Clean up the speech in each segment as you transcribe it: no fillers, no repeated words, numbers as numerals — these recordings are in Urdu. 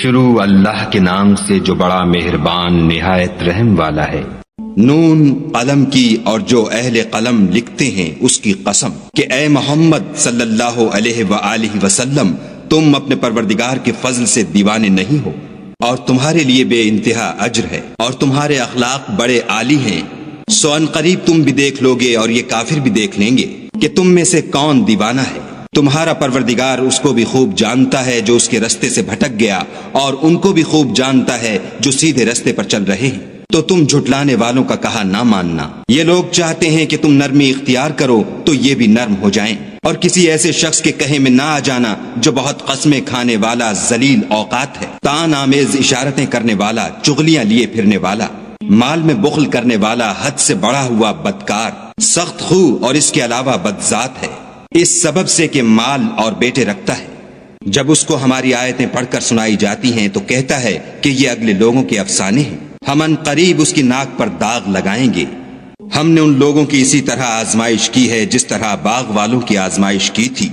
شروع اللہ کے نام سے جو بڑا مہربان نہایت رحم والا ہے۔ نون قلم کی اور جو اہل قلم لکھتے ہیں اس کی قسم کہ اے محمد صلی اللہ علیہ وآلہ وسلم تم اپنے پروردگار کے فضل سے دیوانے نہیں ہو، اور تمہارے لیے بے انتہا اجر ہے، اور تمہارے اخلاق بڑے عالی ہیں۔ سو ان قریب تم بھی دیکھ لوگے اور یہ کافر بھی دیکھ لیں گے کہ تم میں سے کون دیوانہ ہے۔ تمہارا پروردگار اس کو بھی خوب جانتا ہے جو اس کے رستے سے بھٹک گیا، اور ان کو بھی خوب جانتا ہے جو سیدھے رستے پر چل رہے ہیں۔ تو تم جھٹلانے والوں کا کہا نہ ماننا۔ یہ لوگ چاہتے ہیں کہ تم نرمی اختیار کرو تو یہ بھی نرم ہو جائیں، اور کسی ایسے شخص کے کہے میں نہ آ جانا جو بہت قسمیں کھانے والا ذلیل اوقات ہے، طعن آمیز اشارتیں کرنے والا، چغلیاں لیے پھرنے والا، مال میں بخل کرنے والا، حد سے بڑا ہوا بدکار، سخت خو اور اس کے علاوہ بدذات ہے، اس سبب سے کہ مال اور بیٹے رکھتا ہے۔ جب اس کو ہماری آیتیں پڑھ کر سنائی جاتی ہیں تو کہتا ہے کہ یہ اگلے لوگوں کے افسانے ہیں، ہم ان قریب اس کی ناک پر داغ لگائیں گے۔ ہم نے ان لوگوں کی اسی طرح آزمائش کی ہے جس طرح باغ والوں کی آزمائش کی تھی،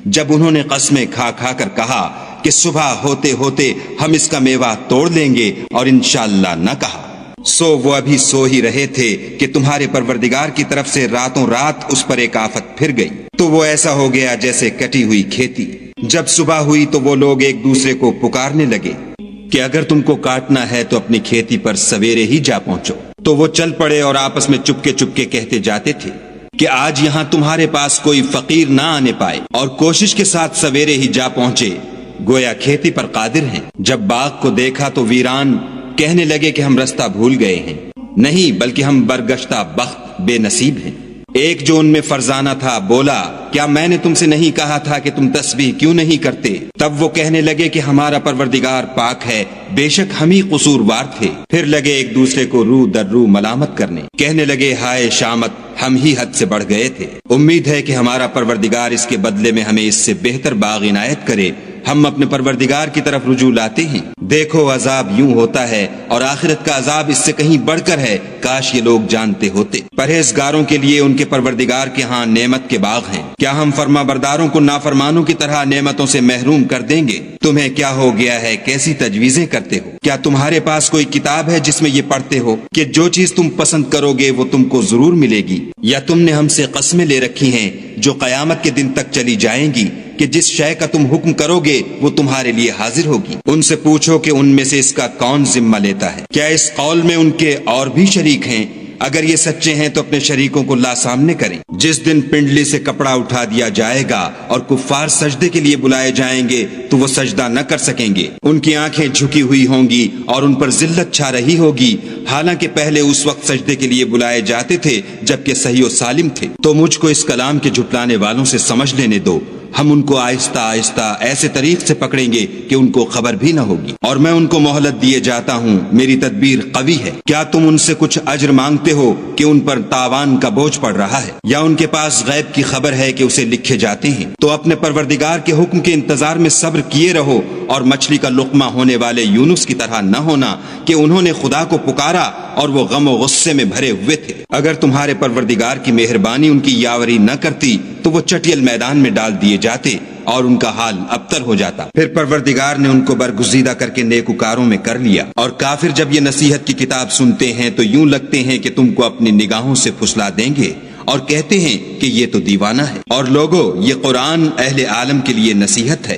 جب انہوں نے قسمیں کھا کھا کر کہا کہ صبح ہوتے ہوتے ہم اس کا میوہ توڑ لیں گے، اور انشاءاللہ نہ کہا۔ سو وہ ابھی سو ہی رہے تھے کہ تمہارے پروردگار کی طرف سے راتوں رات اس پر ایک آفت پھر گئی، تو وہ ایسا ہو گیا جیسے کٹی ہوئی کھیتی۔ جب صبح ہوئی تو وہ لوگ ایک دوسرے کو پکارنے لگے کہ اگر تم کو کاٹنا ہے تو اپنی کھیتی پر سویرے ہی جا پہنچو۔ تو وہ چل پڑے اور آپس میں چپکے چپکے کہتے جاتے تھے کہ آج یہاں تمہارے پاس کوئی فقیر نہ آنے پائے، اور کوشش کے ساتھ سویرے ہی جا پہنچے، گویا کھیتی پر قادر ہیں۔ جب باغ کو دیکھا تو ویران کہنے لگے کہ ہم رستہ بھول گئے ہیں، نہیں بلکہ ہم برگشتہ بخت بے نصیب ہیں۔ ایک جو ان میں فرزانہ تھا بولا، کیا میں نے تم سے نہیں کہا تھا کہ تم تسبیح کیوں نہیں کرتے؟ تب وہ کہنے لگے کہ ہمارا پروردگار پاک ہے، بے شک ہم ہی قصوروار تھے۔ پھر لگے ایک دوسرے کو رو در رو ملامت کرنے، کہنے لگے ہائے شامت، ہم ہی حد سے بڑھ گئے تھے۔ امید ہے کہ ہمارا پروردگار اس کے بدلے میں ہمیں اس سے بہتر باغ عنایت کرے۔ ہم اپنے پروردگار کی طرف رجوع لاتے ہیں۔ دیکھو عذاب یوں ہوتا ہے، اور آخرت کا عذاب اس سے کہیں بڑھ کر ہے، کاش یہ لوگ جانتے ہوتے۔ پرہیزگاروں کے لیے ان کے پروردگار کے ہاں نعمت کے باغ ہیں۔ کیا ہم فرما برداروں کو نافرمانوں کی طرح نعمتوں سے محروم کر دیں گے؟ تمہیں کیا ہو گیا ہے، کیسی تجویزیں کرتے ہو؟ کیا تمہارے پاس کوئی کتاب ہے جس میں یہ پڑھتے ہو کہ جو چیز تم پسند کرو گے وہ تم کو ضرور ملے گی؟ یا تم نے ہم سے قسمیں لے رکھی ہیں جو قیامت کے دن تک چلی جائیں گی کہ جس شے کا تم حکم کرو گے وہ تمہارے لیے حاضر ہوگی؟ ان سے پوچھو کہ ان میں سے اس کا کون ذمہ لیتا ہے؟ کیا اس قول میں ان کے اور بھی شریک ہیں؟ اگر یہ سچے ہیں تو اپنے شریکوں کو لا سامنے کریں۔ جس دن پنڈلی سے کپڑا اٹھا دیا جائے گا اور کفار سجدے کے لیے بلائے جائیں گے تو وہ سجدہ نہ کر سکیں گے، ان کی آنکھیں جھکی ہوئی ہوں گی اور ان پر ذلت چھا رہی ہوگی، حالانکہ پہلے اس وقت سجدے کے لیے بلائے جاتے تھے جبکہ صحیح و سالم تھے۔ تو مجھ کو اس کلام کے جھٹلانے والوں سے سمجھ لینے دو، ہم ان کو آہستہ آہستہ ایسے طریق سے پکڑیں گے کہ ان کو خبر بھی نہ ہوگی، اور میں ان کو مہلت دیے جاتا ہوں، میری تدبیر قوی ہے۔ کیا تم ان سے کچھ اجر مانگتے ہو کہ ان پر تاوان کا بوجھ پڑ رہا ہے، یا ان کے پاس غیب کی خبر ہے کہ اسے لکھے جاتے ہیں؟ تو اپنے پروردگار کے حکم کے انتظار میں صبر کیے رہو، اور مچھلی کا لقمہ ہونے والے یونس کی طرح نہ ہونا کہ انہوں نے خدا کو پکارا اور وہ غم و غصے میں بھرے ہوئے تھے۔ اگر تمہارے پروردگار کی مہربانی ان کی یاوری نہ کرتی تو وہ چٹیل میدان میں ڈال دیے جاتے اور ان کا حال ابتر ہو جاتا۔ پھر پروردگار نے ان کو برگزیدہ کر کے نیکوکاروں میں کر لیا، اور کافر جب یہ نصیحت کی کتاب سنتے ہیں تو یوں لگتے ہیں کہ تم کو اپنی نگاہوں سے پھسلا دیں گے، اور کہتے ہیں کہ یہ تو دیوانہ ہے۔ اور لوگو، یہ قرآن اہل عالم کے لیے نصیحت ہے۔